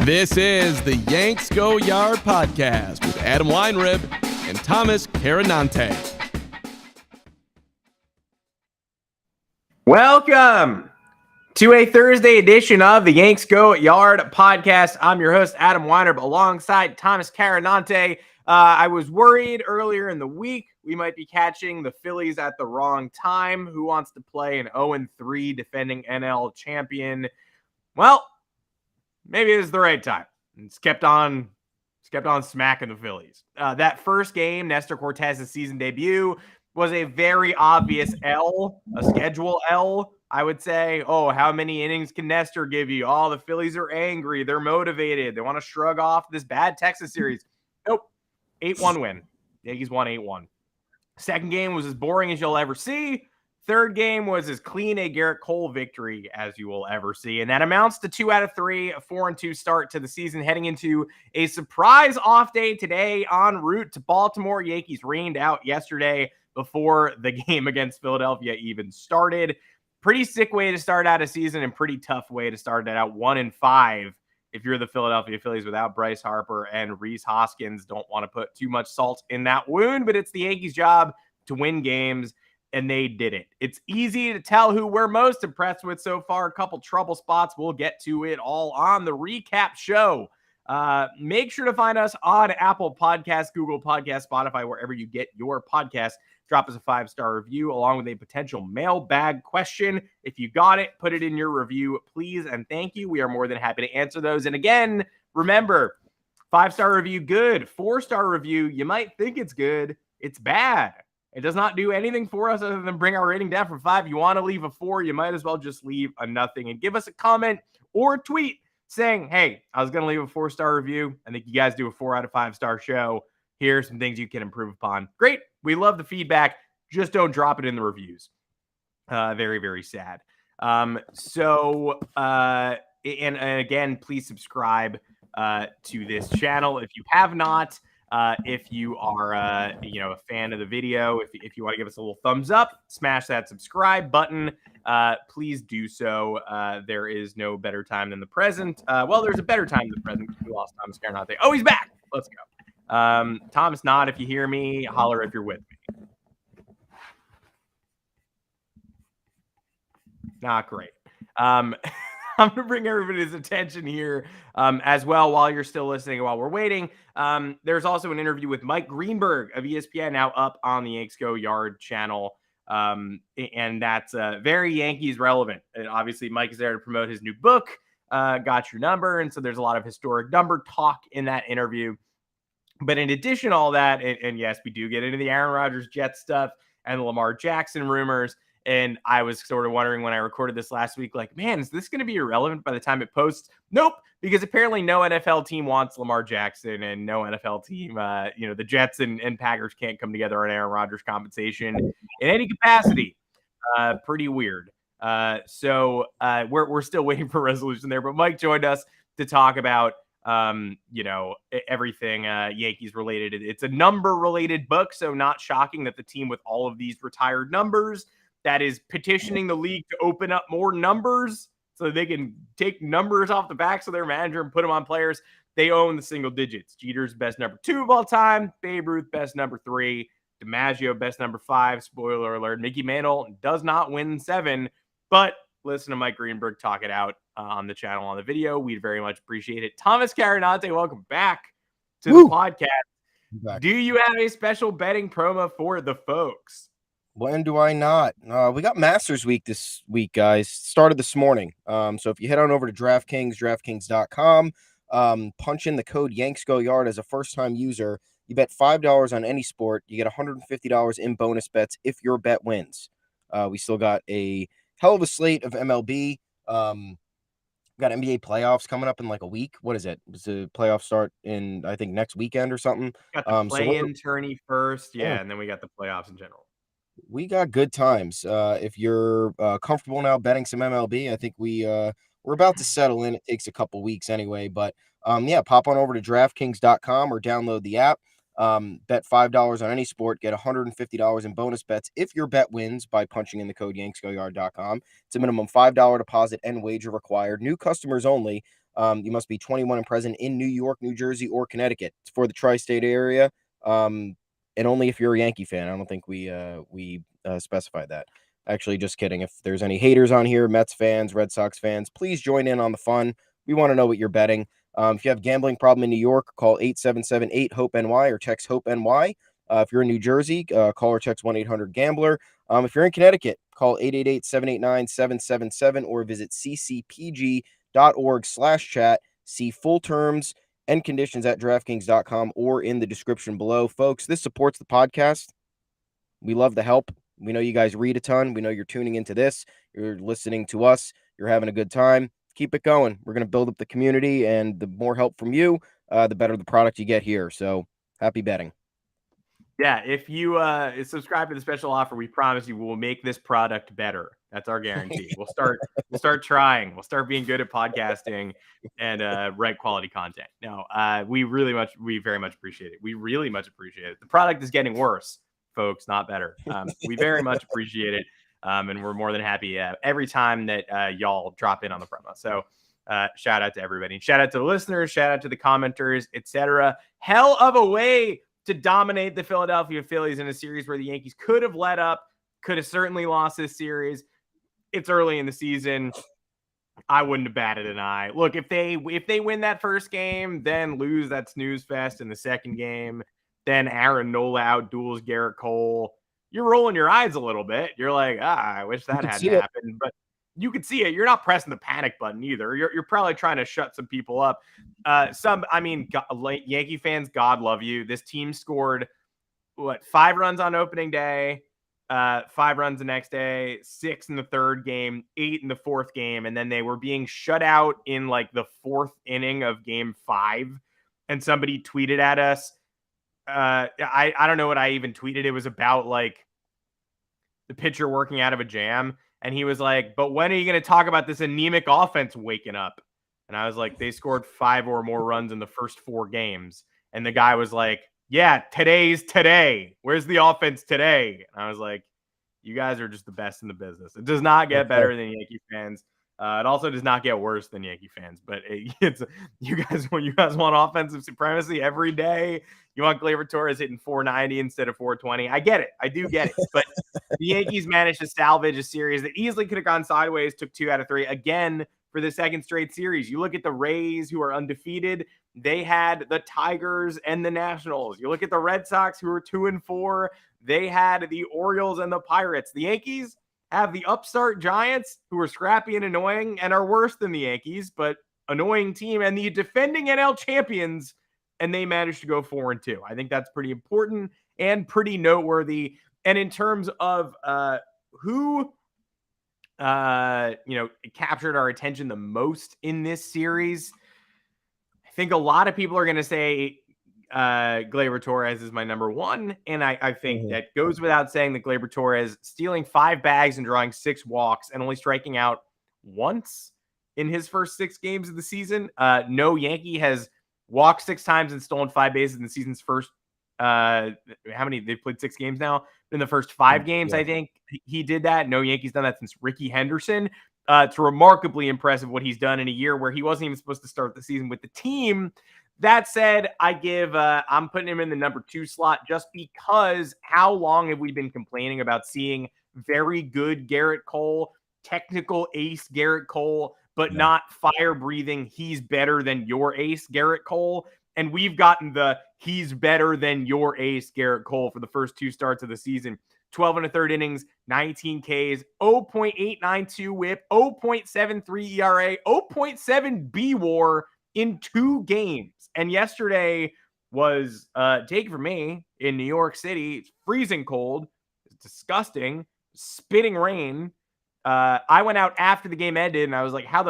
This is the Yanks Go Yard podcast with Adam Weinrib and Thomas Carinante. Welcome to a Thursday edition of the Yanks Go Yard podcast. I'm your host, Adam Weinrib, alongside Thomas Carinante. I was worried earlier in the week we might be catching the Phillies at the wrong time. Who wants to play an 0-3 defending NL champion? Well, maybe it is the right time. It's kept on smacking the Phillies. That first game, Nestor Cortez's season debut, was a very obvious L, a schedule L, I would say. Oh, how many innings can Nestor give you? Oh, the Phillies are angry. They're motivated. They want to shrug off this bad Texas series. Nope. 8-1 win. Yankees won 8-1. Second game was as boring as you'll ever see. Third game was as clean a Garrett Cole victory as you will ever see. And that amounts to 2 out of 3, a 4-2 start to the season, heading into a surprise off day today en route to Baltimore. Yankees rained out yesterday before the game against Philadelphia even started. Pretty sick way to start out a season and pretty tough way to start it out. 1-5 if you're the Philadelphia Phillies without Bryce Harper and Rhys Hoskins. Don't want to put too much salt in that wound, but it's the Yankees' job to win games, and they did it. It's easy to tell who we're most impressed with so far. A couple trouble spots. We'll get to it all on the recap show. Make sure to find us on Apple Podcasts, Google Podcasts, Spotify, wherever you get your podcasts. Drop us a 5-star review along with a potential mailbag question. If you got it, put it in your review, please, and thank you. We are more than happy to answer those. And again, remember, 5-star review, good. 4-star review, you might think it's good. It's bad. It does not do anything for us other than bring our rating down from 5. You want to leave a 4, you might as well just leave a nothing and give us a comment or a tweet saying, hey, I was going to leave a 4-star review. I think you guys do a 4 out of 5-star show. Here are some things you can improve upon. Great. We love the feedback. Just don't drop it in the reviews. Very, very sad. And again, please subscribe to this channel if you have not. If you are, a fan of the video, if you want to give us a little thumbs up, smash that subscribe button. Please do so. There is no better time than the present. Well, there's a better time than the present because we lost Thomas Carinante. Oh, he's back. Let's go. Thomas, not if you hear me, holler if you're with me. Not great. I'm going to bring everybody's attention here as well while you're still listening, while we're waiting. There's also an interview with Mike Greenberg of ESPN now up on the Yanks Go Yard channel. And that's very Yankees relevant. And obviously, Mike is there to promote his new book, Got Your Number. And so there's a lot of historic number talk in that interview. But in addition to all that, and yes, we do get into the Aaron Rodgers Jets stuff and the Lamar Jackson rumors. And I was sort of wondering when I recorded this last week, like, man, is this going to be irrelevant by the time it posts? Nope, because apparently no NFL team wants Lamar Jackson, and no NFL team, the Jets and Packers can't come together on Aaron Rodgers compensation in any capacity. Pretty weird. So we're still waiting for resolution there. But Mike joined us to talk about everything Yankees related. It's a number related book, so not shocking that the team with all of these retired numbers that is petitioning the league to open up more numbers so they can take numbers off the backs of their manager and put them on players. They own the single digits. Jeter's best number 2 of all time. Babe Ruth best number 3. DiMaggio best number 5. Spoiler alert: Mickey Mantle does not win 7. But listen to Mike Greenberg talk it out on the channel, on the video. We'd very much appreciate it. Thomas Carinante, welcome back to the podcast. Do you have a special betting promo for the folks? When do I not? We got Masters Week this week, guys. Started this morning. So if you head on over to DraftKings, DraftKings.com, punch in the code YanksGoYard as a first-time user. You bet $5 on any sport. You get $150 in bonus bets if your bet wins. We still got a hell of a slate of MLB. Got NBA playoffs coming up in like a week. What is it? Does the playoffs start in, I think, next weekend or something? Got the play-in tourney first. Yeah, and then we got the playoffs in general. We got good times. If you're comfortable now betting some MLB, I think we're about to settle in. It takes a couple weeks anyway, but pop on over to DraftKings.com or download the app. Bet $5 on any sport, get $150 in bonus bets if your bet wins by punching in the code YanksGoYard.com. It's a minimum $5 deposit and wager required. New customers only. You must be 21 and present in New York, New Jersey, or Connecticut. It's for the tri-state area, and only if you're a Yankee fan. I don't think we specified that. Actually, just kidding. If there's any haters on here, Mets fans, Red Sox fans, please join in on the fun. We want to know what you're betting. If you have a gambling problem in New York, call 877-8-HOPE-NY or text HOPE-NY. If you're in New Jersey, call or text 1-800-GAMBLER. If you're in Connecticut, call 888-789-777 or visit ccpg.org/chat. See full terms and conditions at DraftKings.com or in the description below. Folks, this supports the podcast. We love the help. We know you guys read a ton. We know you're tuning into this. You're listening to us. You're having a good time. Keep it going. We're going to build up the community, and the more help from you, the better the product you get here. So happy betting. Yeah, if you subscribe to the special offer, we promise you we'll make this product better. That's our guarantee. We'll start trying. We'll start being good at podcasting and write quality content. No, we very much appreciate it. We really much appreciate it. The product is getting worse, folks, not better. We very much appreciate it. And we're more than happy every time that y'all drop in on the promo. So shout out to everybody. Shout out to the listeners. Shout out to the commenters, etc. Hell of a way to dominate the Philadelphia Phillies in a series where the Yankees could have let up, could have certainly lost this series. It's early in the season. I wouldn't have batted an eye. Look, if they win that first game, then lose that snooze fest in the second game, then Aaron Nola outduels Garrett Cole, you're rolling your eyes a little bit. You're like, I wish that hadn't happened. But you could see it. You're not pressing the panic button either. You're probably trying to shut some people up. Yankee fans, God love you. This team scored 5 runs on opening day, 5 runs the next day, 6 in the third game, 8 in the fourth game, and then they were being shut out in like the 4th inning of game 5. And somebody tweeted at us. I don't know what I even tweeted. It was about like the pitcher working out of a jam. And he was like, but when are you going to talk about this anemic offense waking up? And I was like, they scored 5 or more runs in the first 4 games. And the guy was like, yeah, today's today. Where's the offense today? And I was like, you guys are just the best in the business. It does not get better than Yankee fans. It also does not get worse than Yankee fans. But it's you guys want offensive supremacy every day. You want Gleyber Torres hitting 490 instead of 420. I get it. I do get it. But the Yankees managed to salvage a series that easily could have gone sideways, took 2 out of 3 again for the second straight series. You look at the Rays, who are undefeated. They had the Tigers and the Nationals. You look at the Red Sox, who are 2-4. They had the Orioles and the Pirates. The Yankees have the upstart Giants, who are scrappy and annoying and are worse than the Yankees, but annoying team, and the defending NL champions, and they managed to go 4-2. I think that's pretty important and pretty noteworthy. And in terms of who captured our attention the most in this series, I think a lot of people are going to say Gleyber Torres is my number 1. And I think that goes without saying that Gleyber Torres stealing 5 bags and drawing 6 walks and only striking out once in his first 6 games of the season. No Yankee has walked 6 times and stolen 5 bases in the season's first. How many? They've played 6 games now. In the first 5 games, I think he did that. No Yankees done that since Ricky Henderson. It's remarkably impressive what he's done in a year where he wasn't even supposed to start the season with the team. That said, I'm putting him in the number 2 slot just because how long have we been complaining about seeing very good Garrett Cole, technical ace Garrett Cole, but not fire-breathing, he's better than your ace Garrett Cole. And we've gotten the he's better than your ace Garrett Cole for the first 2 starts of the season. 12 1/3 innings, 19 Ks, 0.892 whip, 0.73 ERA, 0.7 B-WAR in 2 games. And yesterday was, take it from me, in New York City. It's freezing cold. It's disgusting. Spitting rain. I went out after the game ended, and I was like, how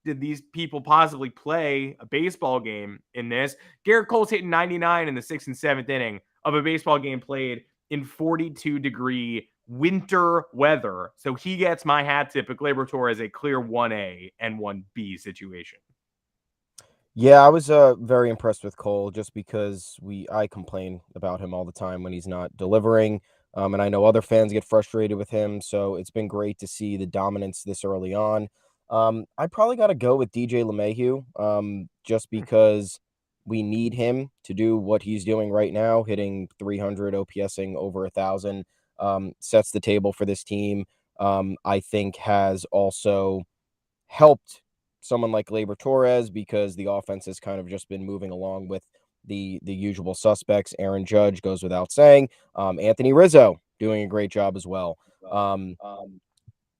did these people possibly play a baseball game in this? Garrett Cole's hitting 99 in the 6th and 7th inning of a baseball game played in 42-degree winter weather. So he gets my hat tip, but Gleyber Torres a clear 1A and 1B situation. Yeah, I was very impressed with Cole just because I complain about him all the time when he's not delivering. And I know other fans get frustrated with him. So it's been great to see the dominance this early on. I probably got to go with DJ LeMahieu, just because we need him to do what he's doing right now, hitting 300, OPSing over 1,000, sets the table for this team. I think has also helped someone like Gleyber Torres because the offense has kind of just been moving along with the usual suspects. Aaron Judge goes without saying. Anthony Rizzo doing a great job as well.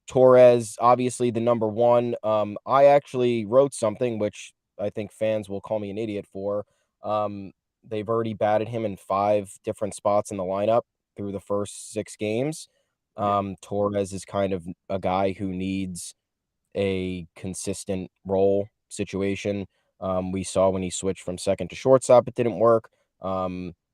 Torres, obviously the number one. I actually wrote something which I think fans will call me an idiot for. They've already batted him in 5 different spots in the lineup through the first 6 games. Torres is kind of a guy who needs a consistent role situation. We saw when he switched from second to shortstop, it didn't work.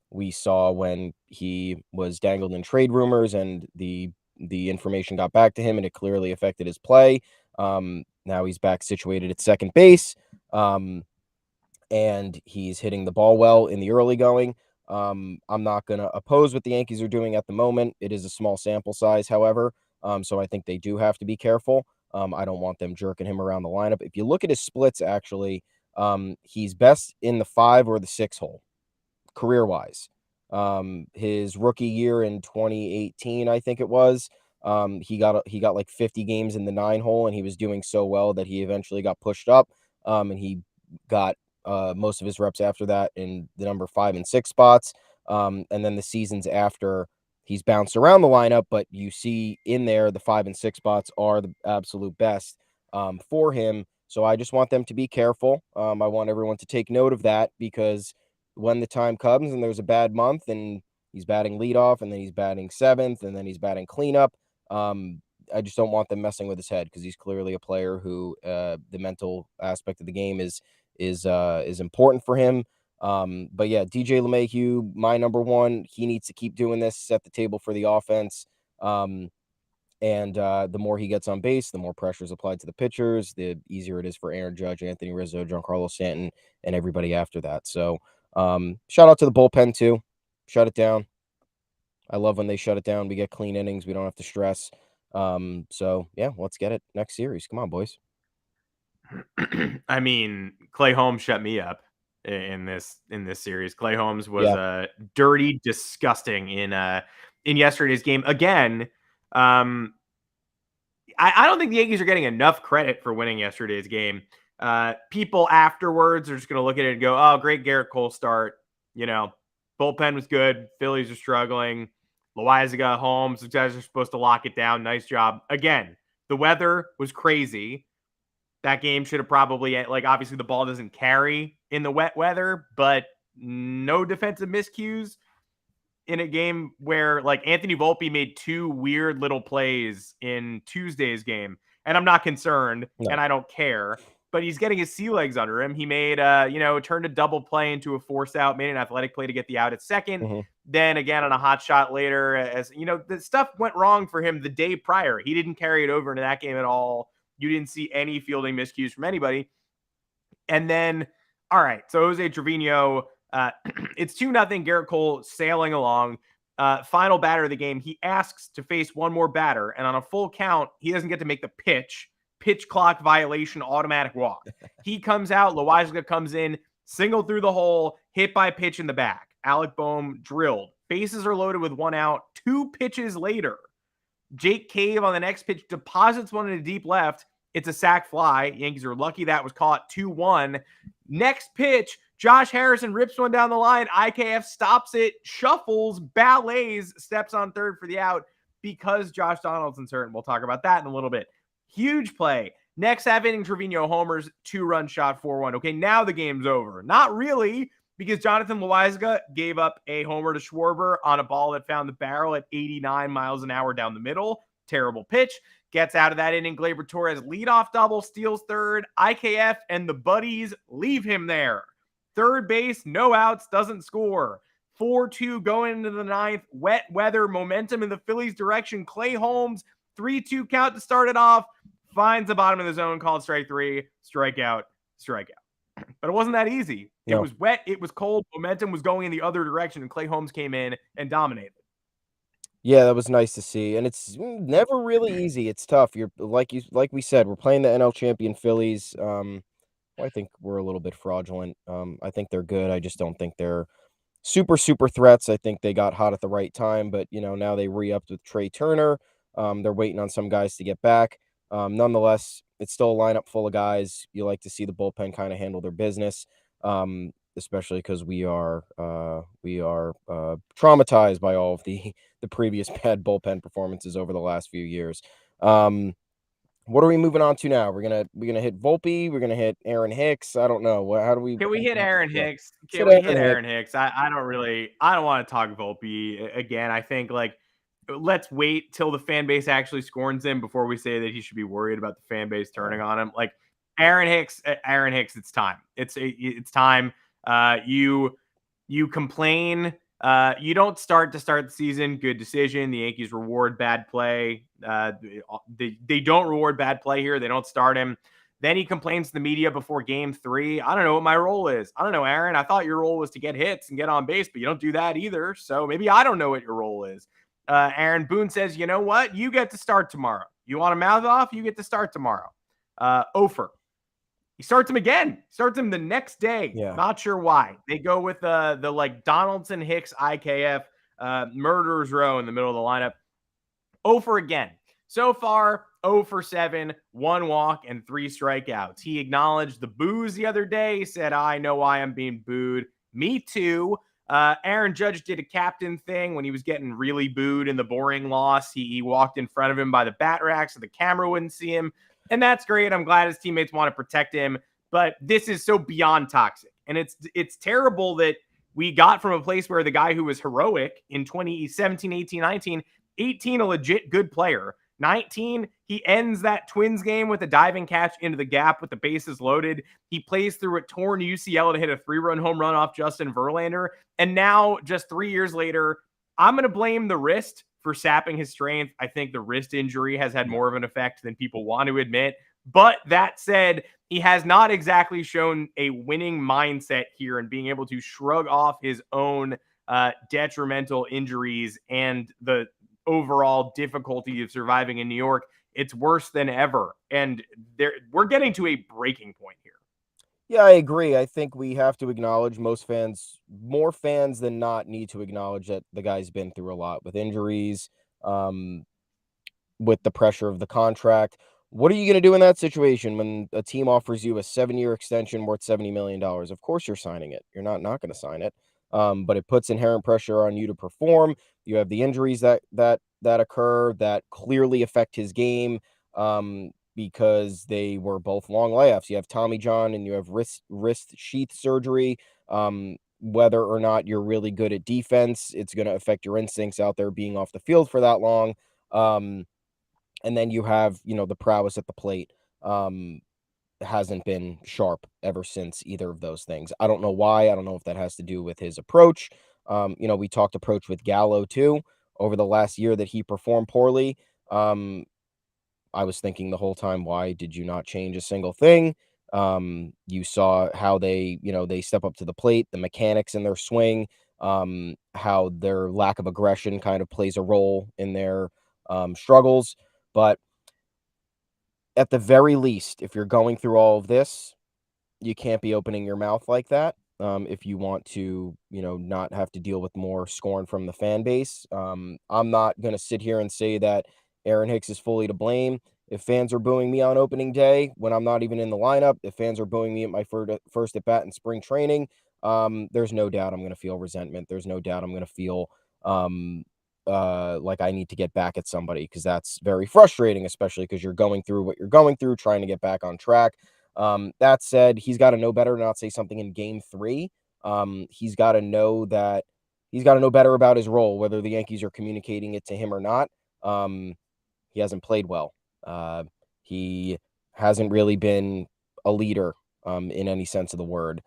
We saw when he was dangled in trade rumors and the information got back to him and it clearly affected his play. Now he's back situated at second base. And he's hitting the ball well in the early going. I'm not going to oppose what the Yankees are doing at the moment. It is a small sample size, however. So I think they do have to be careful. I don't want them jerking him around the lineup. If you look at his splits, actually, he's best in the 5 or the 6 hole, career-wise. His rookie year in 2018, I think it was, he got like 50 games in the 9 hole, and he was doing so well that he eventually got pushed up, and he got most of his reps after that in the number 5 and 6 spots. And then the seasons after, he's bounced around the lineup, but you see in there the 5 and 6 spots are the absolute best for him. So I just want them to be careful. I want everyone to take note of that, because when the time comes and there's a bad month and he's batting leadoff and then he's batting 7th and then he's batting cleanup, I just don't want them messing with his head, because he's clearly a player who the mental aspect of the game is important for him. But yeah, DJ LeMahieu, my number one. He needs to keep doing this, set the table for the offense. And the more he gets on base, the more pressure is applied to the pitchers, the easier it is for Aaron Judge, Anthony Rizzo, Giancarlo Stanton, and everybody after that. So shout out to the bullpen too. Shut it down. I love when they shut it down. We get clean innings. We don't have to stress. So yeah, let's get it next series. Come on, boys. I mean, Clay Holmes shut me up in this series. Clay Holmes was dirty, disgusting in yesterday's game. Again, I don't think the Yankees are getting enough credit for winning yesterday's game. People afterwards are just going to look at it and go, "Oh, great Garrett Cole start." You know, bullpen was good. Phillies are struggling. Loaizaga, Holmes, you guys are supposed to lock it down. Nice job. Again, the weather was crazy. That game should have probably, like, obviously the ball doesn't carry in the wet weather, but no defensive miscues in a game where, like, Anthony Volpe made 2 weird little plays in Tuesday's game. And I'm not concerned, and I don't care, but he's getting his sea legs under him. He made, turned a double play into a force out, made an athletic play to get the out at second. Mm-hmm. Then again on a hot shot later, as you know, the stuff went wrong for him the day prior. He didn't carry it over into that game at all. You didn't see any fielding miscues from anybody. And then, all right, so Jose Trevino, it's 2-0, Garrett Cole sailing along. Final batter of the game, he asks to face one more batter, and on a full count, he doesn't get to make the pitch clock violation, automatic walk. He comes out, Loaizaga comes in, single through the hole, hit by pitch in the back. Alec Boehm drilled. Bases are loaded with 1 out. 2 pitches later, Jake Cave on the next pitch deposits one in a deep left. It's a sac fly. Yankees are lucky that was caught. 2-1. Next pitch, Josh Harrison rips one down the line. IKF stops it, shuffles, ballets, steps on third for the out because Josh Donaldson's hurt. And we'll talk about that in a little bit. Huge play. Next half inning, Trevino homers, 2-run shot, 4-1. Okay, now the game's over. Not really, because Jonathan Loaizaga gave up a homer to Schwarber on a ball that found the barrel at 89 miles an hour down the middle. Terrible pitch. Gets out of that inning. Gleyber Torres leadoff double, steals third. IKF and the buddies leave him there. Third base, no outs, doesn't score. 4-2 going into the 9th. Wet weather, momentum in the Phillies' direction. Clay Holmes, 3-2 count to start it off. Finds the bottom of the zone, called strike 3. Strikeout. But it wasn't that easy. No. It was wet. It was cold. Momentum was going in the other direction, and Clay Holmes came in and dominated. Yeah, that was nice to see, and it's never really easy. It's tough. You're like we said, we're playing the NL champion Phillies. I think we're a little bit fraudulent. I think they're good. I just don't think they're super threats. I think they got hot at the right time, but now they re-upped with Trey Turner. They're waiting on some guys to get back. Nonetheless, it's still a lineup full of guys. You like to see the bullpen kind of handle their business, especially because we are traumatized by all of the previous bad bullpen performances over the last few years. What are we moving on to now? We're gonna hit Volpe. We're gonna hit Aaron Hicks. I don't know. How do we? Can we hit Aaron Yeah. Hicks? Let's Can hit we hit Aaron Hicks. Aaron Hicks? I don't want to talk Volpe again. I think like let's wait till the fan base actually scorns him before we say that he should be worried about the fan base turning on him. Like Aaron Hicks, it's time. It's time. You complain. You don't start the season. Good decision. The Yankees reward bad play. They don't reward bad play here. They don't start him. Then he complains to the media before game 3. I don't know what my role is. I don't know, Aaron. I thought your role was to get hits and get on base, but you don't do that either. So maybe I don't know what your role is. Aaron Boone says, you know what? You get to start tomorrow. You want to mouth off? You get to start tomorrow. Ofer. He starts him again. Starts him the next day. Yeah. Not sure why. They go with the like Donaldson, Hicks, IKF, murderers row in the middle of the lineup. 0 for again. So far, 0 for 7, 1 walk, and 3 strikeouts. He acknowledged the boos the other day. He said, I know why I'm being booed. Me too. Aaron Judge did a captain thing when he was getting really booed in the boring loss. He walked in front of him by the bat rack so the camera wouldn't see him. And that's great. I'm glad his teammates want to protect him. But this is so beyond toxic. And it's terrible that we got from a place where the guy who was heroic in 2017, 18, 19, 18, a legit good player. 19, he ends that Twins game with a diving catch into the gap with the bases loaded. He plays through a torn UCL to hit a 3-run home run off Justin Verlander. And now, just 3 years later, I'm going to blame the wrist for sapping his strength. I think the wrist injury has had more of an effect than people want to admit. But that said, he has not exactly shown a winning mindset here and being able to shrug off his own detrimental injuries and the overall difficulty of surviving in New York. It's worse than ever. And we're getting to a breaking point here. Yeah, I agree. I think we have to acknowledge more fans than not need to acknowledge that the guy's been through a lot with injuries, with the pressure of the contract. What are you going to do in that situation when a team offers you a 7-year extension worth $70 million? Of course you're signing it. You're not going to sign it. But it puts inherent pressure on you to perform. You have the injuries that occur that clearly affect his game. Because they were both long layoffs. You have Tommy John and you have wrist sheath surgery. Whether or not you're really good at defense, it's going to affect your instincts out there being off the field for that long. And then you have, the prowess at the plate. Hasn't been sharp ever since either of those things. I don't know why. I don't know if that has to do with his approach. We talked approach with Gallo too over the last year that he performed poorly. I was thinking the whole time, why did you not change a single thing? You saw how they step up to the plate, the mechanics in their swing, how their lack of aggression kind of plays a role in their struggles. But at the very least, if you're going through all of this, you can't be opening your mouth like that. If you want to, not have to deal with more scorn from the fan base. I'm not going to sit here and say that Aaron Hicks is fully to blame. If fans are booing me on opening day when I'm not even in the lineup, if fans are booing me at my first at bat in spring training, there's no doubt I'm going to feel resentment. There's no doubt I'm going to feel like I need to get back at somebody, because that's very frustrating, especially because you're going through what you're going through, trying to get back on track. That said, he's got to know better to not say something in game 3. He's got to know better about his role, whether the Yankees are communicating it to him or not. He hasn't played well. He hasn't really been a leader in any sense of the word.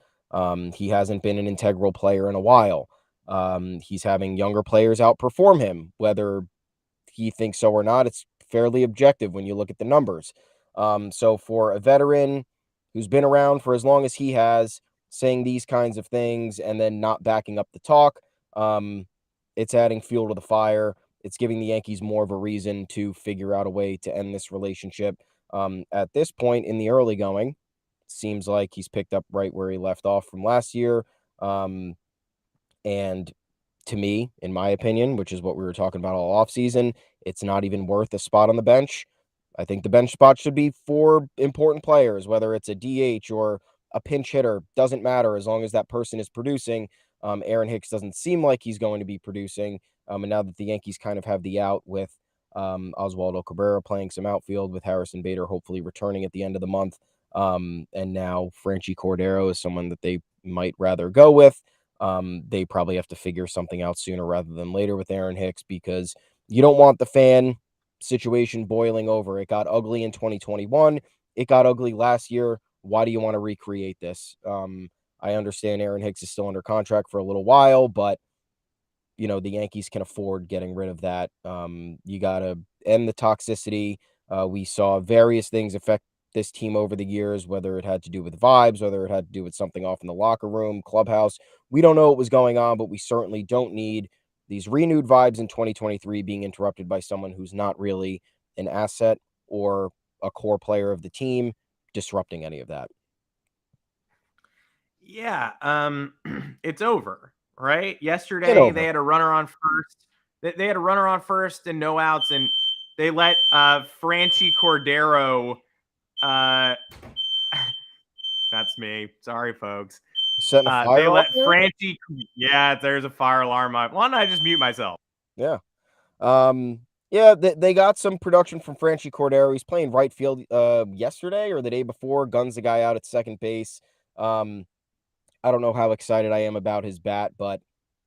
He hasn't been an integral player in a while. He's having younger players outperform him, whether he thinks so or not. It's fairly objective when you look at the numbers. So for a veteran who's been around for as long as he has, saying these kinds of things and then not backing up the talk, it's adding fuel to the fire. it's giving the Yankees more of a reason to figure out a way to end this relationship. At this point in the early going, seems like he's picked up right where he left off from last year. And to me, in my opinion, which is what we were talking about all offseason, it's not even worth a spot on the bench. I think the bench spot should be for important players, whether it's a DH or a pinch hitter, doesn't matter as long as that person is producing. Aaron Hicks doesn't seem like he's going to be producing. And now that the Yankees kind of have the out with Oswaldo Cabrera playing some outfield, with Harrison Bader hopefully returning at the end of the month, and now Franchy Cordero is someone that they might rather go with. They probably have to figure something out sooner rather than later with Aaron Hicks, because you don't want the fan situation boiling over. It got ugly in 2021. It got ugly last year. Why do you want to recreate this? I understand Aaron Hicks is still under contract for a little while, but the Yankees can afford getting rid of that. You got to end the toxicity. We saw various things affect this team over the years, whether it had to do with vibes, whether it had to do with something off in the locker room, clubhouse. We don't know what was going on, but we certainly don't need these renewed vibes in 2023 being interrupted by someone who's not really an asset or a core player of the team disrupting any of that. Yeah, it's over, right? Yesterday they had a runner on first. They had a runner on first and no outs, and they let Franchy Cordero. That's me. Sorry, folks. Setting a fire they let there? Franchy. Yeah, there's a fire alarm. Why don't I just mute myself? Yeah. Yeah, they got some production from Franchy Cordero. He's playing right field yesterday or the day before, guns the guy out at second base. I don't know how excited I am about his bat, but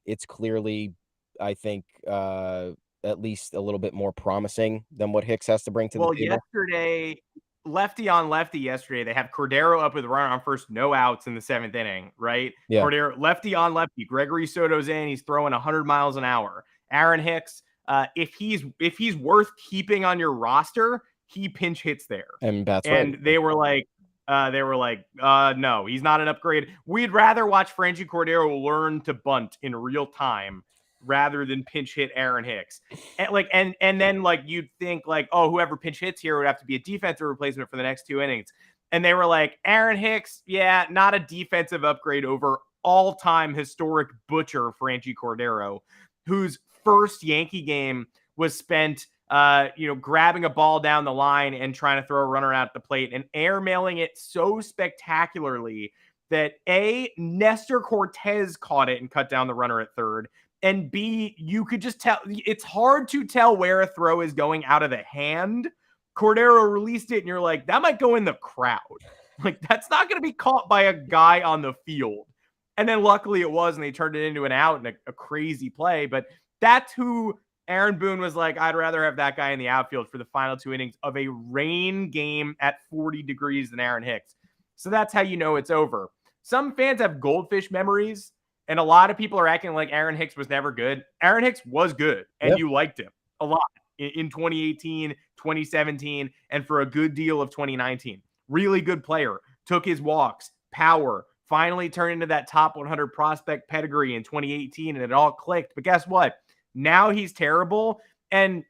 it's clearly, I think, at least a little bit more promising than what Hicks has to bring to the table. Yesterday, lefty on lefty yesterday, they have Cordero up with a runner on first, no outs in the 7th inning, right? Yeah. Cordero, lefty on lefty. Gregory Soto's in. He's throwing 100 miles an hour. Aaron Hicks, if he's worth keeping on your roster, he pinch hits there. And that's and right. They were like, no, he's not an upgrade. We'd rather watch Franchy Cordero learn to bunt in real time rather than pinch hit Aaron Hicks. And then you'd think oh, whoever pinch hits here would have to be a defensive replacement for the next 2 innings. And they were like, Aaron Hicks, yeah, not a defensive upgrade over all-time historic butcher Franchy Cordero, whose first Yankee game was spent grabbing a ball down the line and trying to throw a runner out the plate and airmailing it so spectacularly that A, Nestor Cortez caught it and cut down the runner at third. And B, you could just tell, it's hard to tell where a throw is going out of the hand. Cordero released it and you're like, that might go in the crowd. That's not going to be caught by a guy on the field. And then luckily it was, and they turned it into an out and a crazy play. But that's who Aaron Boone was like, I'd rather have that guy in the outfield for the final 2 innings of a rain game at 40 degrees than Aaron Hicks. So that's how you know it's over. Some fans have goldfish memories, and a lot of people are acting like Aaron Hicks was never good. Aaron Hicks was good, and You liked him a lot in 2018, 2017, and for a good deal of 2019. Really good player. Took his walks, power, finally turned into that top 100 prospect pedigree in 2018, and it all clicked. But guess what? Now he's terrible, and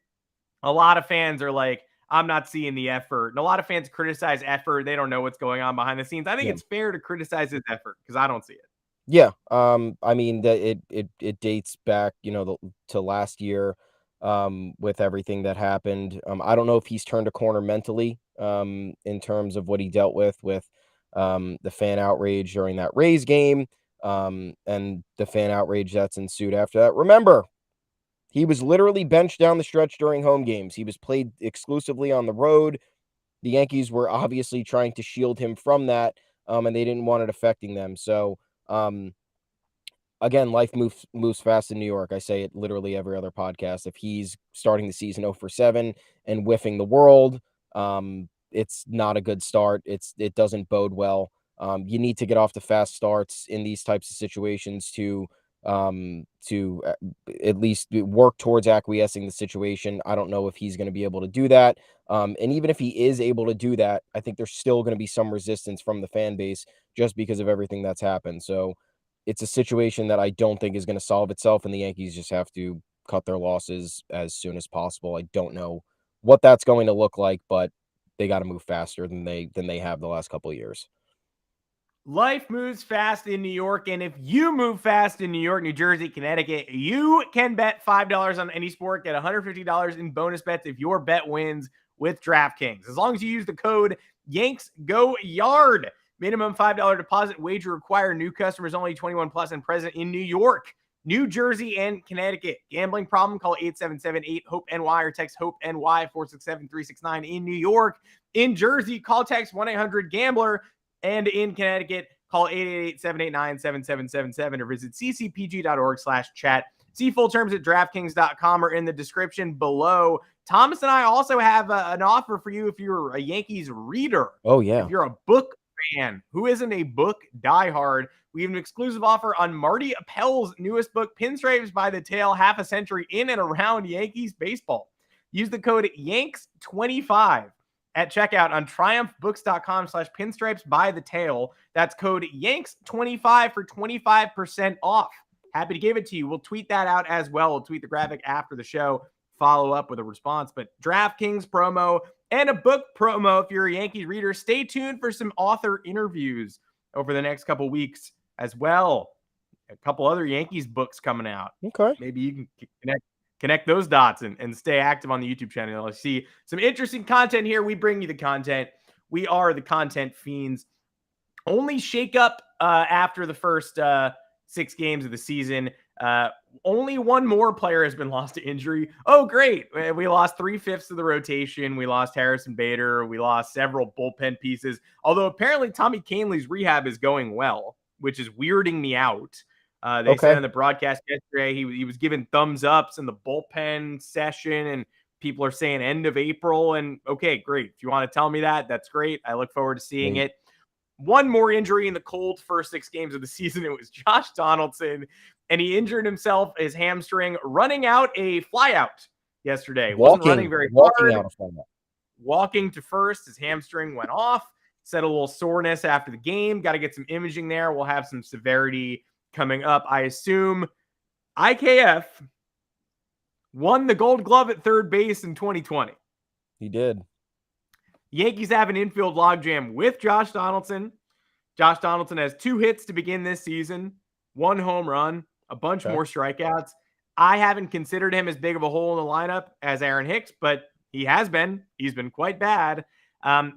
a lot of fans are like, I'm not seeing the effort. And a lot of fans criticize effort. They don't know what's going on behind the scenes. I think it's fair to criticize his effort because I don't see it. Yeah. I mean, it dates back, to last year with everything that happened. I don't know if he's turned a corner mentally in terms of what he dealt with the fan outrage during that Rays game and the fan outrage that's ensued after that. Remember, he was literally benched down the stretch during home games. He was played exclusively on the road. The Yankees were obviously trying to shield him from that, and they didn't want it affecting them. So, again, life moves fast in New York. I say it literally every other podcast. If he's starting the season 0-for-7 and whiffing the world, it's not a good start. It doesn't bode well. You need to get off to fast starts in these types of situations to at least work towards acquiescing the situation. I don't know if he's going to be able to do that. And even if he is able to do that, I think there's still going to be some resistance from the fan base just because of everything that's happened. So it's a situation that I don't think is going to solve itself, and the Yankees just have to cut their losses as soon as possible. I don't know what that's going to look like, but they got to move faster than they have the last couple of years. Life moves fast in New York, and if you move fast in New York, New Jersey, Connecticut, you can bet $5 on any sport, get $150 in bonus bets if your bet wins with DraftKings. As long as you use the code Yanks Go Yard. Minimum $5 deposit wager required. New customers only, 21 plus and present in New York, New Jersey, and Connecticut. Gambling problem? Call 877-8-HOPE-NY or text HOPE-NY 467-369 in New York. In Jersey, call text 1-800-GAMBLER. And in Connecticut, call 888-789-7777 or visit ccpg.org/chat. See full terms at DraftKings.com or in the description below. Thomas and I also have an offer for you if you're a Yankees reader. Oh, yeah. If you're a book fan. Who isn't a book diehard? We have an exclusive offer on Marty Appel's newest book, Pinstripes by the Tail, half a century in and around Yankees baseball. Use the code YANKS25 at checkout on triumphbooks.com/pinstripes by the tail. That's code YANKS25 for 25% off. Happy to give it to you. We'll tweet that out as well. We'll tweet the graphic after the show, follow up with a response. But DraftKings promo and a book promo if you're a Yankees reader. Stay tuned for some author interviews over the next couple weeks as well. A couple other Yankees books coming out. Okay. Maybe you can connect those dots and stay active on the YouTube channel. I see some interesting content here. We bring you the content. We are the content fiends. Only shake up after the first 6 games of the season. Only one more player has been lost to injury. Oh, great. We lost 3/5 of the rotation. We lost Harrison Bader. We lost several bullpen pieces. Although apparently Tommy Kahnle's rehab is going well, which is weirding me out. They said in the broadcast yesterday he was given thumbs ups in the bullpen session, and people are saying end of April. And okay, great. If you want to tell me that, that's great. I look forward to seeing it. One more injury in the cold first 6 games of the season. It was Josh Donaldson, and he injured himself, his hamstring, running out a flyout yesterday. Wasn't running very hard. Walking to first, his hamstring went off. Said a little soreness after the game. Got to get some imaging there. We'll have some severity coming up. I assume IKF won the Gold Glove at third base in 2020. He did. Yankees have an infield logjam with Josh Donaldson. Josh Donaldson has 2 hits to begin this season, 1 home run, a bunch more strikeouts. I haven't considered him as big of a hole in the lineup as Aaron Hicks, but he has been. He's been quite bad.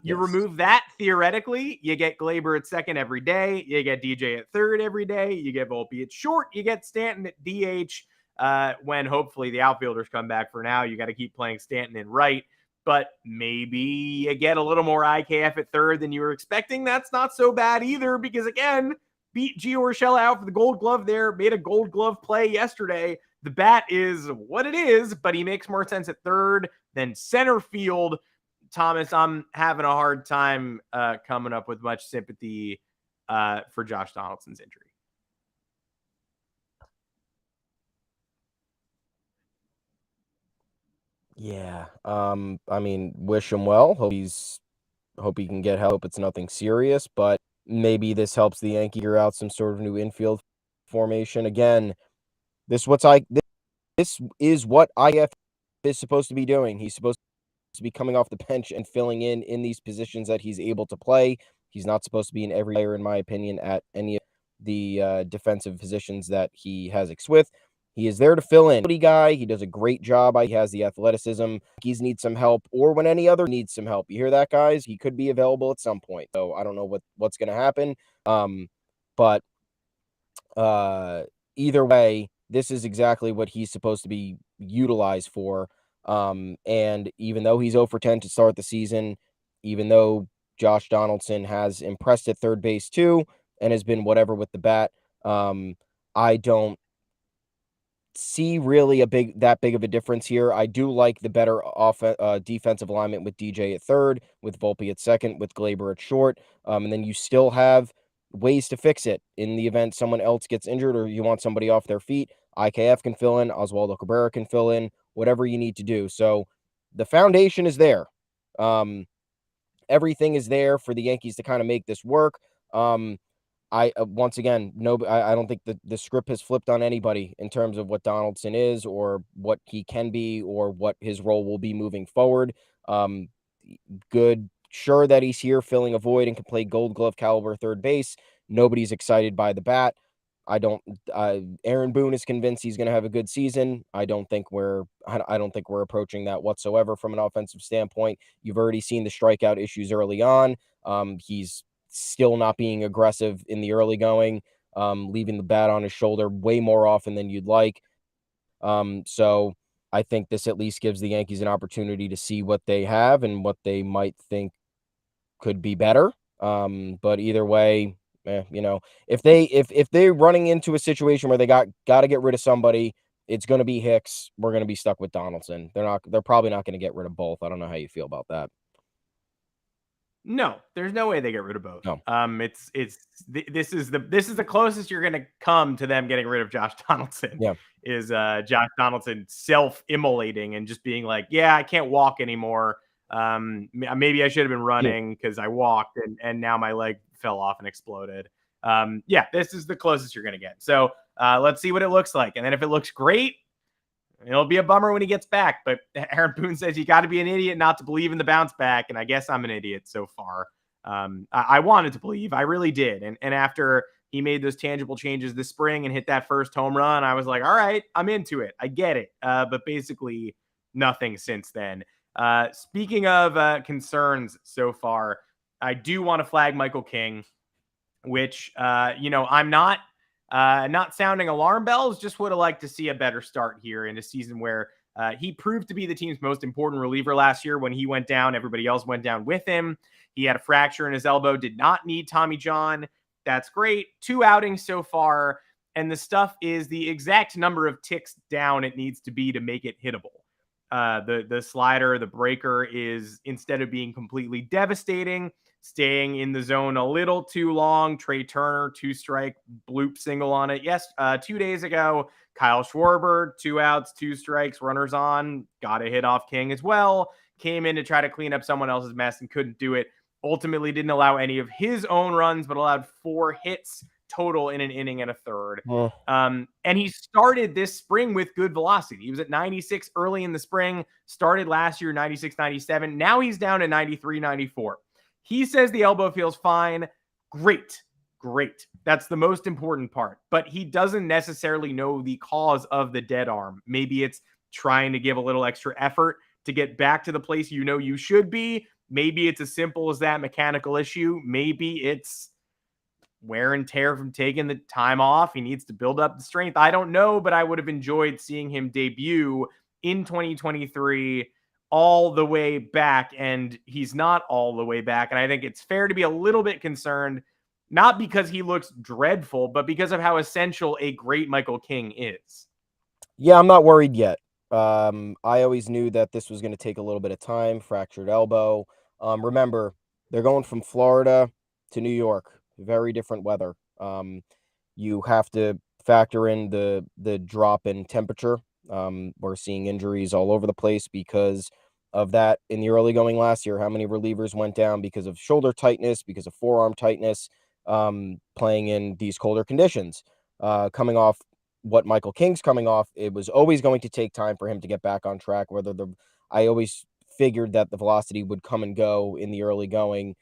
You remove that, theoretically, you get Glaber at second every day. You get DJ at third every day. You get Volpe at short. You get Stanton at DH when hopefully the outfielders come back. For now, you got to keep playing Stanton in right. But maybe you get a little more IKF at third than you were expecting. That's not so bad either because, again, beat Gio Urshela out for the Gold Glove there, made a Gold Glove play yesterday. The bat is what it is, but he makes more sense at third than center field. Thomas, I'm having a hard time coming up with much sympathy for Josh Donaldson's injury. Yeah. I mean, wish him well. Hope he can get help. It's nothing serious, but maybe this helps the Yankees figure out some sort of new infield formation. Again, this is what IF is supposed to be doing. He's supposed to be coming off the bench and filling in these positions that he's able to play. He's not supposed to be in every player, in my opinion, at any of the defensive positions that he has with. He is there to fill in. Guy, he does a great job. He has the athleticism. He's need some help, or when any other needs some help. You hear that, guys? He could be available at some point. So I don't know what's going to happen. But either way, this is exactly what he's supposed to be utilized for. And even though he's 0 for 10 to start the season, even though Josh Donaldson has impressed at third base too, and has been whatever with the bat, I don't see really that big of a difference here. I do like the better defensive alignment with DJ at third, with Volpe at second, with Glaber at short. And then you still have ways to fix it in the event someone else gets injured or you want somebody off their feet. IKF can fill in, Oswaldo Cabrera can fill in, whatever you need to do. So the foundation is there. Everything is there for the Yankees to kind of make this work. once again, I don't think the script has flipped on anybody in terms of what Donaldson is or what he can be or what his role will be moving forward. Good, sure that he's here filling a void and can play Gold Glove caliber third base. Nobody's excited by the bat. Aaron Boone is convinced he's going to have a good season. I don't think we're approaching that whatsoever from an offensive standpoint. You've already seen the strikeout issues early on. He's still not being aggressive in the early going, leaving the bat on his shoulder way more often than you'd like. So I think this at least gives the Yankees an opportunity to see what they have and what they might think could be better. But either way, if they're running into a situation where they got to get rid of somebody, it's going to be Hicks. We're going to be stuck with Donaldson. They're probably not going to get rid of both. I don't know how you feel about that. No, there's no way they get rid of both. No. This is the closest you're going to come to them getting rid of Josh Donaldson. Yeah. Is Josh Donaldson self-immolating and just being like, yeah, I can't walk anymore. Maybe I should have been running because I walked and now my leg fell off and exploded. This is the closest you're going to get. So let's see what it looks like. And then if it looks great, it'll be a bummer when he gets back. But Aaron Boone says you got to be an idiot not to believe in the bounce back. And I guess I'm an idiot so far. I wanted to believe. I really did. And after he made those tangible changes this spring and hit that first home run, I was like, all right, I'm into it. I get it. But basically nothing since then. Speaking of concerns so far, I do want to flag Michael King, which, I'm not sounding alarm bells, just would have liked to see a better start here in a season where he proved to be the team's most important reliever last year. When he went down, everybody else went down with him. He had a fracture in his elbow, did not need Tommy John. That's great. 2 outings so far, and the stuff is the exact number of ticks down it needs to be to make it hittable. The slider, the breaker is, instead of being completely devastating, staying in the zone a little too long. Trey Turner, 2-strike, bloop single on it. Yes, 2 days ago, Kyle Schwarber, 2 outs, 2 strikes, runners on, got a hit off King as well. Came in to try to clean up someone else's mess and couldn't do it. Ultimately didn't allow any of his own runs, but allowed 4 hits total in an inning and a third. And he started this spring with good velocity. He was at 96 early in the spring, started last year 96, 97. Now he's down to 93, 94. He says the elbow feels fine. Great. That's the most important part. But he doesn't necessarily know the cause of the dead arm. Maybe it's trying to give a little extra effort to get back to the place you know you should be. Maybe it's as simple as that mechanical issue. Maybe it's wear and tear from taking the time off. He needs to build up the strength. I don't know, but I would have enjoyed seeing him debut in 2023 all the way back, and he's not all the way back. And I think it's fair to be a little bit concerned, not because he looks dreadful, but because of how essential a great Michael King is. Yeah, I'm not worried yet. I always knew that this was going to take a little bit of time, fractured elbow. Remember, they're going from Florida to New York, very different weather. You have to factor in the drop in temperature. We're seeing injuries all over the place because of that in the early going last year. How many relievers went down because of shoulder tightness, because of forearm tightness, playing in these colder conditions, coming off what Michael King's coming off. It was always going to take time for him to get back on track. I always figured that the velocity would come and go in the early going,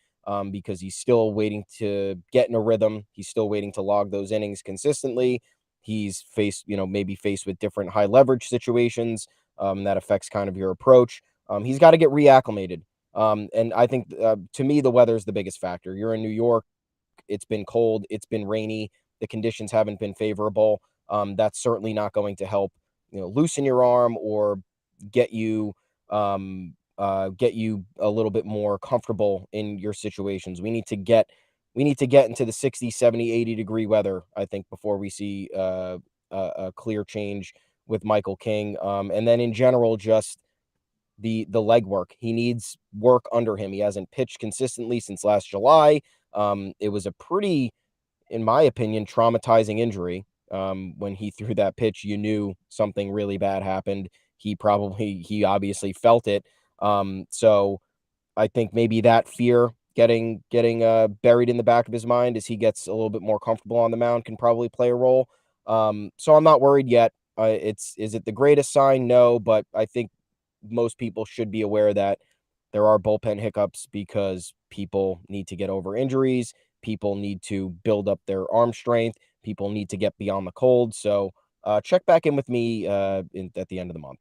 because he's still waiting to get in a rhythm. He's still waiting to log those innings consistently. He's maybe faced with different high leverage situations that affects kind of your approach. He's got to get reacclimated. And I think to me, the weather is the biggest factor. You're in New York. It's been cold. It's been rainy. The conditions haven't been favorable. That's certainly not going to help, loosen your arm or get you a little bit more comfortable in your situations. We need to get into the 60, 70, 80 degree weather, I think, before we see a clear change with Michael King. And then in general, just the leg work. He needs work under him. He hasn't pitched consistently since last July. It was a pretty, in my opinion, traumatizing injury. When he threw that pitch, you knew something really bad happened. He obviously felt it. So I think maybe that fear getting buried in the back of his mind as he gets a little bit more comfortable on the mound can probably play a role. So I'm not worried yet. Is it the greatest sign? No, but I think most people should be aware that there are bullpen hiccups because people need to get over injuries. People need to build up their arm strength. People need to get beyond the cold. So check back in with me at the end of the month.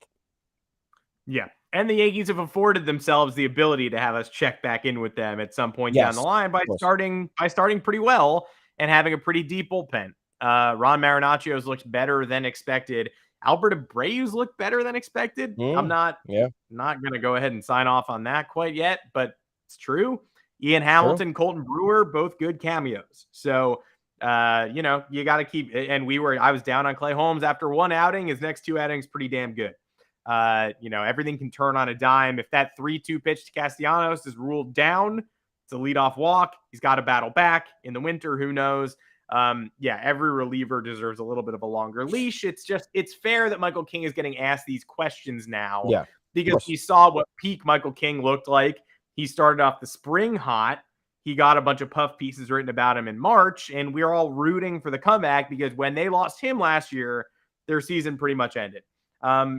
Yeah. And the Yankees have afforded themselves the ability to have us check back in with them at some point down the Yes, line by of course. starting pretty well and having a pretty deep bullpen. Ron Marinaccios looked better than expected. Albert Abreu's looked better than expected. I'm not going to go ahead and sign off on that quite yet, but it's true. Ian Hamilton, Colton Brewer, both good cameos. So, you got to keep. And I was down on Clay Holmes after one outing. His next two outings pretty damn good. Everything can turn on a dime. If that 3-2 pitch to Castellanos is ruled down, it's a leadoff walk. He's got to battle back in the winter. Who knows? Every reliever deserves a little bit of a longer leash. It's fair that Michael King is getting asked these questions now. Yeah, because we saw what peak Michael King looked like. He started off the spring hot. He got a bunch of puff pieces written about him in March, and we're all rooting for the comeback because when they lost him last year, their season pretty much ended.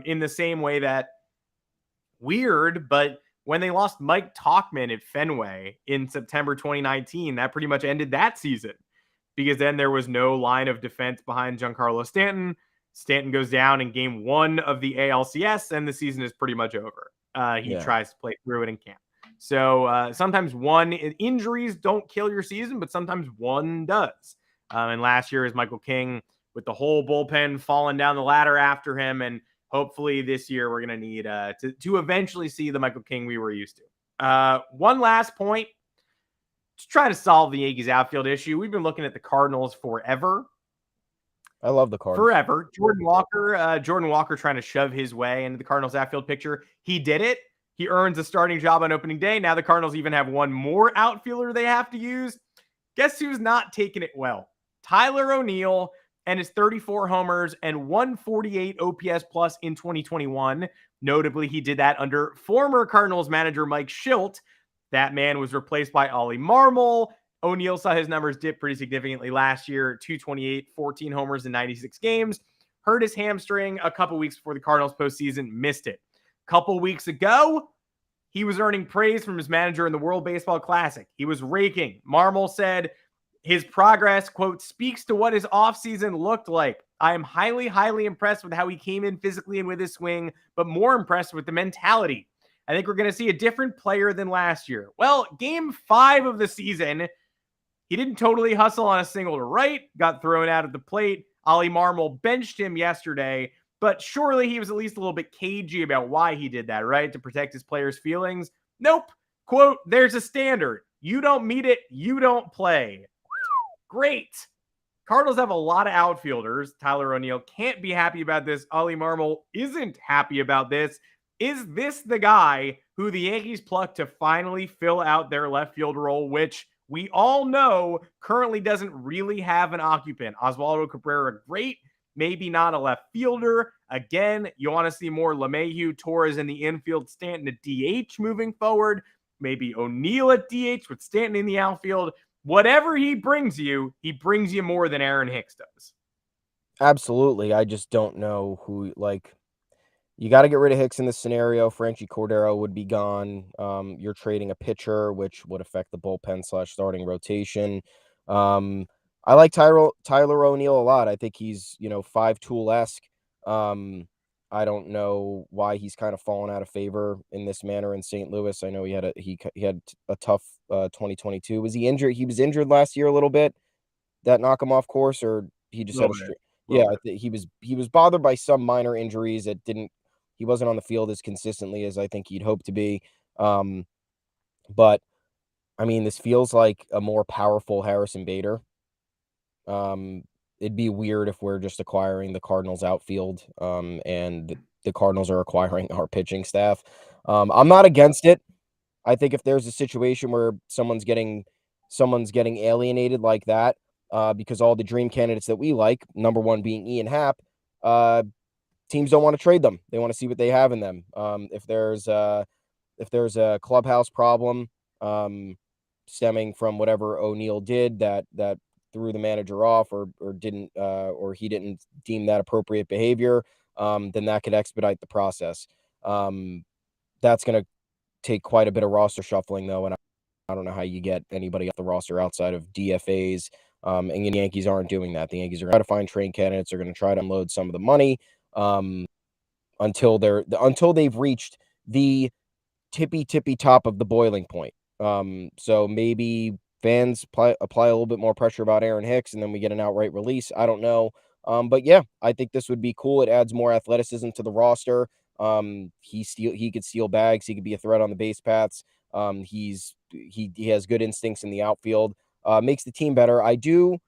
In the same way that weird, but when they lost Mike Tauchman at Fenway in September 2019, that pretty much ended that season because then there was no line of defense behind Giancarlo Stanton. Stanton goes down in game 1 of the ALCS and the season is pretty much over. He tries to play through it in camp. So sometimes injuries don't kill your season, but sometimes one does. And last year is Michael King with the whole bullpen falling down the ladder after him. And hopefully this year we're going to need to eventually see the Michael King we were used to. One last point to try to solve the Yankees outfield issue. We've been looking at the Cardinals forever. I love the Cardinals. Forever. Jordan Walker trying to shove his way into the Cardinals outfield picture. He did it. He earns a starting job on opening day. Now the Cardinals even have one more outfielder they have to use. Guess who's not taking it well? Tyler O'Neill and his 34 homers and 148 OPS plus in 2021. Notably, he did that under former Cardinals manager Mike Schilt. That man was replaced by Ollie Marmol. O'Neill saw his numbers dip pretty significantly last year, 228, 14 homers in 96 games. Hurt his hamstring a couple weeks before the Cardinals postseason, missed it. A couple weeks ago, he was earning praise from his manager in the World Baseball Classic. He was raking. Marmol said his progress, quote, speaks to what his offseason looked like. I am highly, highly impressed with how he came in physically and with his swing, but more impressed with the mentality. I think we're going to see a different player than last year. Well, game 5 of the season, he didn't totally hustle on a single to right, got thrown out at the plate. Ollie Marmol benched him yesterday, but surely he was at least a little bit cagey about why he did that, right? To protect his players' feelings. Nope. Quote, there's a standard. You don't meet it, you don't play. Great. Cardinals have a lot of outfielders. Tyler O'Neill can't be happy about this. Ollie Marmol isn't happy about this. Is this the guy who the Yankees plucked to finally fill out their left field role, which we all know currently doesn't really have an occupant? Oswaldo Cabrera, great. Maybe not a left fielder. Again, you want to see more LeMahieu, Torres in the infield, Stanton at DH moving forward. Maybe O'Neill at DH with Stanton in the outfield. Whatever he brings you more than Aaron Hicks does. Absolutely. I just don't know who, you got to get rid of Hicks in this scenario. Franchi Cordero would be gone. You're trading a pitcher, which would affect the bullpen / starting rotation. I like Tyler O'Neill a lot. I think he's, 5-tool-esque. I don't know why he's kind of fallen out of favor in this manner in St. Louis. I know he had a tough 2022. Was he injured? He was injured last year a little bit. That knock him off course, or he just had a streak? Yeah, he was bothered by some minor injuries that he wasn't on the field as consistently as I think he'd hoped to be. But I mean, this feels like a more powerful Harrison Bader. It'd be weird if we're just acquiring the Cardinals outfield, and the Cardinals are acquiring our pitching staff. I'm not against it. I think if there's a situation where someone's getting alienated like that, because all the dream candidates that we like, number one being Ian Happ, teams don't want to trade them. They want to see what they have in them. If there's a clubhouse problem, stemming from whatever O'Neill did that threw the manager off or didn't or he didn't deem that appropriate behavior, then that could expedite the process. That's going to take quite a bit of roster shuffling, though, and I don't know how you get anybody off the roster outside of DFAs. And the Yankees aren't doing that. The Yankees are going to find trade candidates. They're going to try to unload some of the money until they've reached the tippy top of the boiling point. So maybe fans apply a little bit more pressure about Aaron Hicks, and then we get an outright release. I don't know. But yeah, I think this would be cool. It adds more athleticism to the roster. He could steal bags. He could be a threat on the base paths. He has good instincts in the outfield. Makes the team better. I do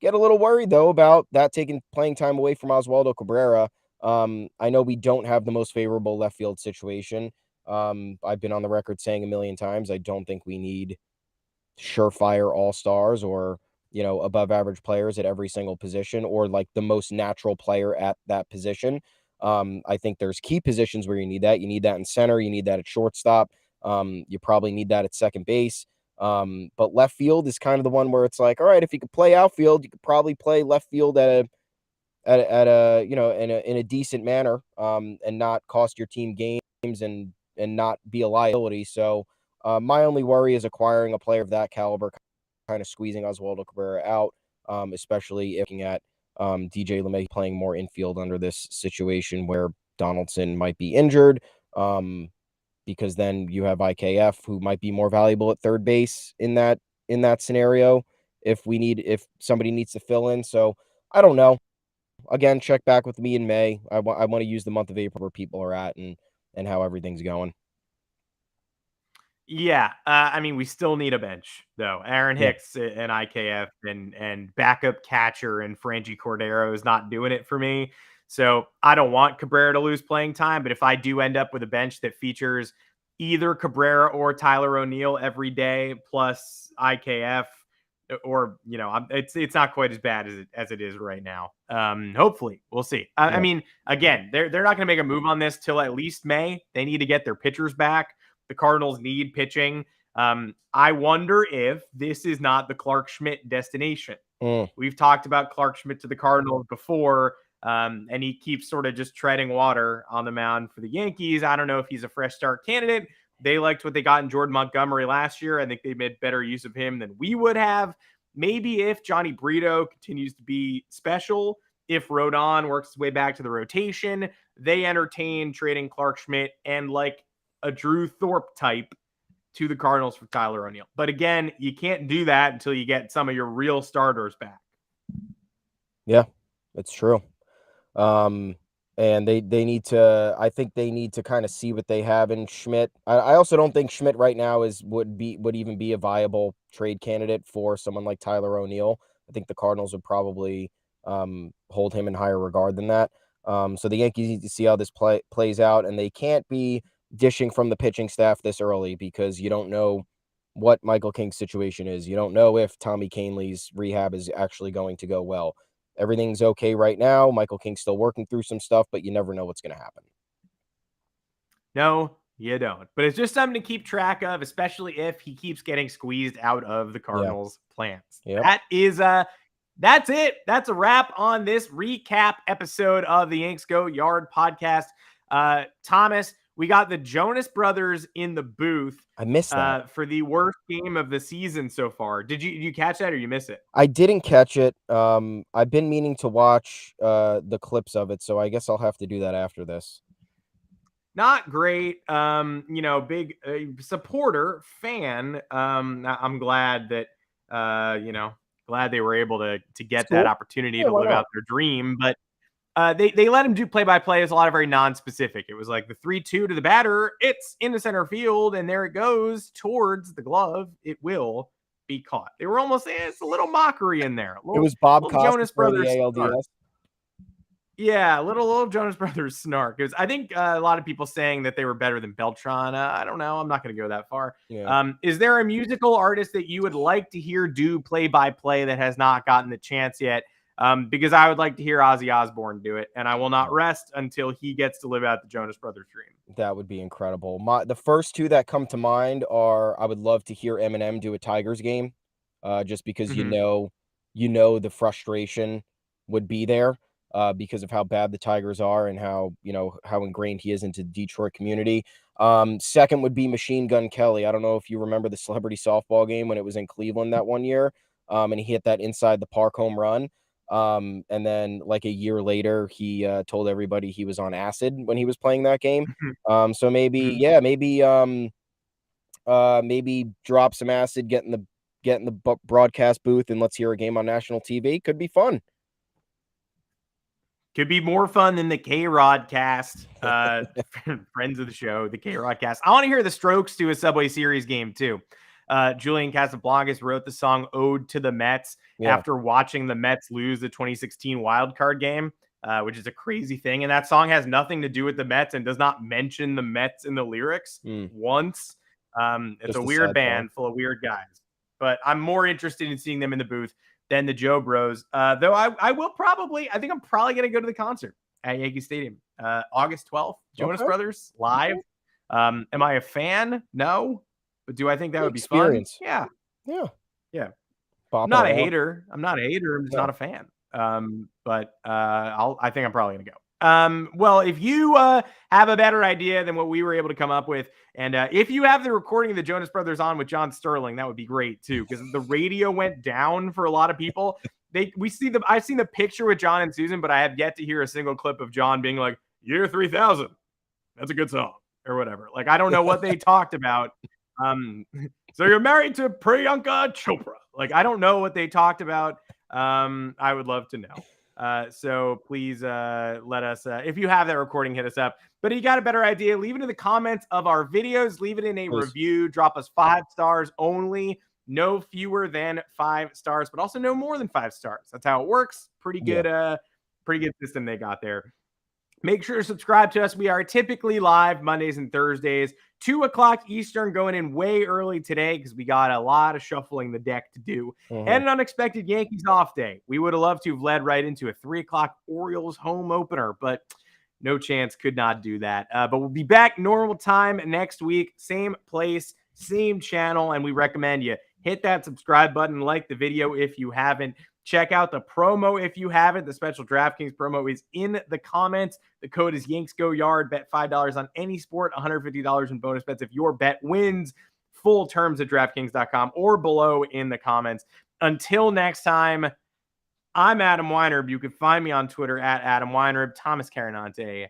get a little worried though about that taking playing time away from Oswaldo Cabrera. I know we don't have the most favorable left field situation. I've been on the record saying a million times, I don't think we need surefire all-stars or, above average players at every single position or like the most natural player at that position. I think there's key positions where you need that. You need that in center. You need that at shortstop. You probably need that at second base. But left field is kind of the one where it's like, all right, if you could play outfield, you could probably play left field in a decent manner, and not cost your team games and not be a liability. So my only worry is acquiring a player of that caliber, kind of squeezing Oswaldo Cabrera out, especially if looking at DJ LeMay playing more infield under this situation where Donaldson might be injured, because then you have IKF who might be more valuable at third base in that scenario if somebody needs to fill in. So I don't know. Again, check back with me in May. I want to use the month of April where people are at and how everything's going. Yeah, we still need a bench, though. Aaron Hicks and IKF and backup catcher and Frangie Cordero is not doing it for me. So I don't want Cabrera to lose playing time, but if I do end up with a bench that features either Cabrera or Tyler O'Neill every day, plus IKF, or it's not quite as bad as it is right now. Hopefully, we'll see. I mean, again, they're not going to make a move on this till at least May. They need to get their pitchers back. The Cardinals need pitching. I wonder if this is not the Clark Schmidt destination. We've talked about Clark Schmidt to the Cardinals before, and he keeps sort of just treading water on the mound for the Yankees. I don't know if he's a fresh start candidate. They liked what they got in Jordan Montgomery last year. I think they made better use of him than we would have. Maybe if Johnny Brito continues to be special, if Rodon works his way back to the rotation, they entertain trading Clark Schmidt and like a Drew Thorpe type to the Cardinals for Tyler O'Neill. But again, you can't do that until you get some of your real starters back. Yeah, it's true. And they need to, I think they need to kind of see what they have in Schmidt. I also don't think Schmidt right now would even be a viable trade candidate for someone like Tyler O'Neill. I think the Cardinals would probably hold him in higher regard than that. So the Yankees need to see how this plays out, and they can't be dishing from the pitching staff this early because you don't know what Michael King's situation is. You don't know if Tommy Kahnle's rehab is actually going to go well. Everything's okay right now. Michael King's still working through some stuff, but you never know what's going to happen. No, you don't. But it's just something to keep track of, especially if he keeps getting squeezed out of the Cardinals' plans. Yep. That's it. That's a wrap on this recap episode of the Yanks Go Yard podcast. Thomas, we got the Jonas Brothers in the booth. I missed that for the worst game of the season so far. Did you catch that or you miss it? I didn't catch it. I've been meaning to watch the clips of it, so I guess I'll have to do that after this. Not great. Big supporter, fan. I'm glad that glad they were able to get that opportunity to live out their dream, but they let him do play-by-play. It's a lot of very non-specific. It was like the 3-2 to the batter. It's in the center field, and there it goes towards the glove. It will be caught. They were almost, it's a little mockery in there. It was Bob Costas Jonas Brothers for the ALDS. Snark. Yeah, little Jonas Brothers snark. It was, I think a lot of people saying that they were better than Beltran. I don't know. I'm not going to go that far. Yeah. Is there a musical artist that you would like to hear do play-by-play that has not gotten the chance yet? because I would like to hear Ozzy Osbourne do it, and I will not rest until he gets to live out the Jonas Brothers dream. That would be incredible. The first two that come to mind are I would love to hear Eminem do a Tigers game, just because the frustration would be there because of how bad the Tigers are and how ingrained he is into the Detroit community. Second would be Machine Gun Kelly. I don't know if you remember the celebrity softball game when it was in Cleveland that one year, and he hit that inside the park home run. And then like a year later, he told everybody he was on acid when he was playing that game. So maybe drop some acid, get in the broadcast booth, and let's hear a game on national TV. Could be fun. Could be more fun than the K-Rod cast. Friends of the show, the K-Rod cast. I want to hear the Strokes do a Subway Series game too. Julian Casablancas wrote the song Ode to the Mets after watching the Mets lose the 2016 wild card game, which is a crazy thing. And that song has nothing to do with the Mets and does not mention the Mets in the lyrics once. It's Just a a weird sad band full of weird guys. But I'm more interested in seeing them in the booth than the Joe Bros. Though I think I'm probably going to go to the concert at Yankee Stadium. August 12th, Jonas Brothers live. Am I a fan? No. But do I think that would be fun? Yeah. I'm not a hater. I'm just not a fan. But I think I'm probably going to go. Well, if you have a better idea than what we were able to come up with, and if you have the recording of the Jonas Brothers on with John Sterling, that would be great too, because the radio went down for a lot of people. I've seen the picture with John and Susan, but I have yet to hear a single clip of John being like, "Year 3000, that's a good song," or whatever. Like, I don't know what they talked about. So you're married to Priyanka Chopra. Like, I don't know what they talked about. I would love to know. So please let us, if you have that recording, hit us up. But if you got a better idea, leave it in the comments of our videos. Leave it in a review. Drop us 5 stars only. No fewer than 5 stars, but also no more than 5 stars. That's how it works. Pretty good system they got there. Make sure to subscribe to us. We are typically live Mondays and Thursdays, 2 o'clock Eastern, going in way early today because we got a lot of shuffling the deck to do and an unexpected Yankees off day. We would have loved to have led right into a 3 o'clock Orioles home opener, but no chance, could not do that. But we'll be back normal time next week, same place, same channel, and we recommend you hit that subscribe button, like the video if you haven't. Check out the promo if you haven't. The special DraftKings promo is in the comments. The code is Yanks Go Yard. Bet $5 on any sport, $150 in bonus bets if your bet wins. Full terms at DraftKings.com or below in the comments. Until next time, I'm Adam Weinrib. You can find me on Twitter at Adam Weinrib. Thomas Carinante.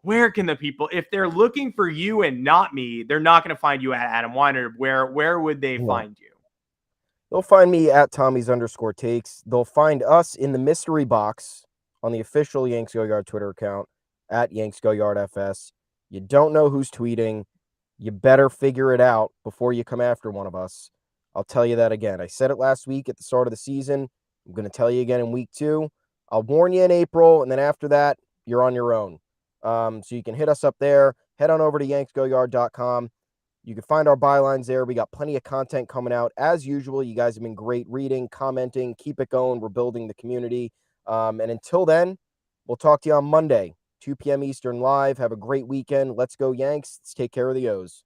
Where can the people, if they're looking for you and not me, they're not going to find you at Adam Weinrib. Where would they find you? They'll find me at Tommy's_takes. They'll find us in the mystery box on the official Yanks Go Yard Twitter account at Yanks Go Yard FS. You don't know who's tweeting. You better figure it out before you come after one of us. I'll tell you that again. I said it last week at the start of the season. I'm going to tell you again in week 2. I'll warn you in April, and then after that, you're on your own. So you can hit us up there. Head on over to yanksgoyard.com. You can find our bylines there. We got plenty of content coming out. As usual, you guys have been great reading, commenting. Keep it going. We're building the community. And until then, we'll talk to you on Monday, 2 p.m. Eastern live. Have a great weekend. Let's go Yanks. Let's take care of the O's.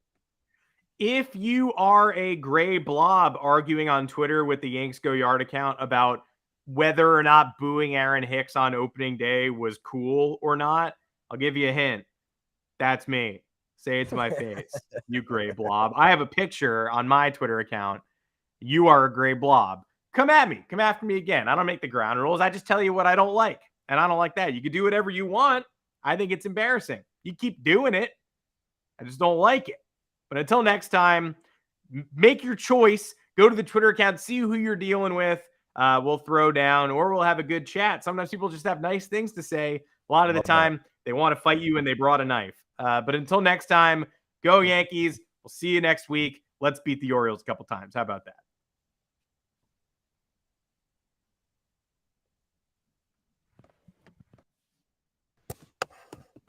If you are a gray blob arguing on Twitter with the Yanks Go Yard account about whether or not booing Aaron Hicks on opening day was cool or not, I'll give you a hint. That's me. Say it to my face, you gray blob. I have a picture on my Twitter account. You are a gray blob. Come at me. Come after me again. I don't make the ground rules. I just tell you what I don't like. And I don't like that. You can do whatever you want. I think it's embarrassing. You keep doing it. I just don't like it. But until next time, make your choice. Go to the Twitter account. See who you're dealing with. We'll throw down or we'll have a good chat. Sometimes people just have nice things to say. A lot of the time, they want to fight you and they brought a knife. But until next time, go Yankees. We'll see you next week. Let's beat the Orioles a couple times. How about that?